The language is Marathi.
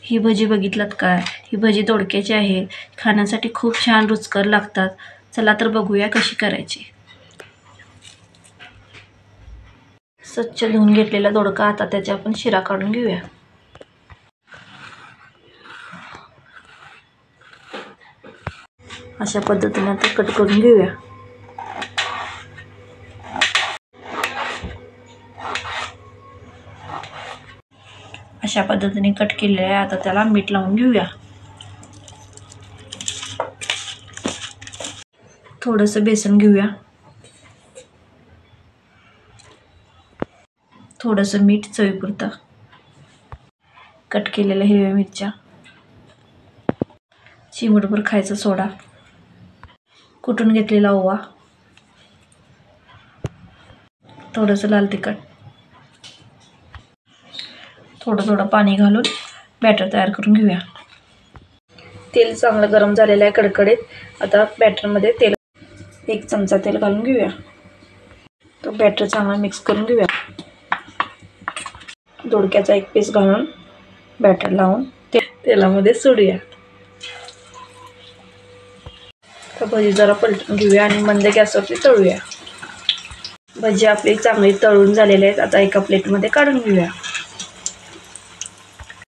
ही भजी बघितलात का? ही भजी दोडक्याची आहे. खाण्यासाठी खूप छान रुचकर लागतात. चला तर बघूया कशी करायची. स्वच्छ धुवून घेतलेला दोडका आता त्याची आपण शिरा काढून घेऊया. अशा पद्धतीने आता कट करून घेऊया. अशा पद्धतीने कट केलेले आहे. आता त्याला मीठ लावून घेऊया. थोडंसं बेसन घेऊया. थोडंसं मीठ चवीपुरतं. कट केलेल्या हिरव्या मिरच्या, चिमूटभर खायचा सोडा, कुटून घेतलेला ओवा, थोडंसं लाल तिखट, थोडं पाणी घालून बॅटर तयार करून घेऊया. तेल चांगलं गरम झालेलं आहे कडकडीत. आता बॅटरमध्ये तेल 1 चमचा तेल घालून घेऊया. तो बॅटर चांगला मिक्स करून घेऊया. दोडक्याचा 1 पीस घालून बॅटर लावून तेलामध्ये सोडूया. तर भजी जरा पलटून घेऊया आणि मंद गॅसवरती तळूया. भजी आपली चांगली तळून झालेली आहेत. आता एका प्लेटमध्ये काढून घेऊया.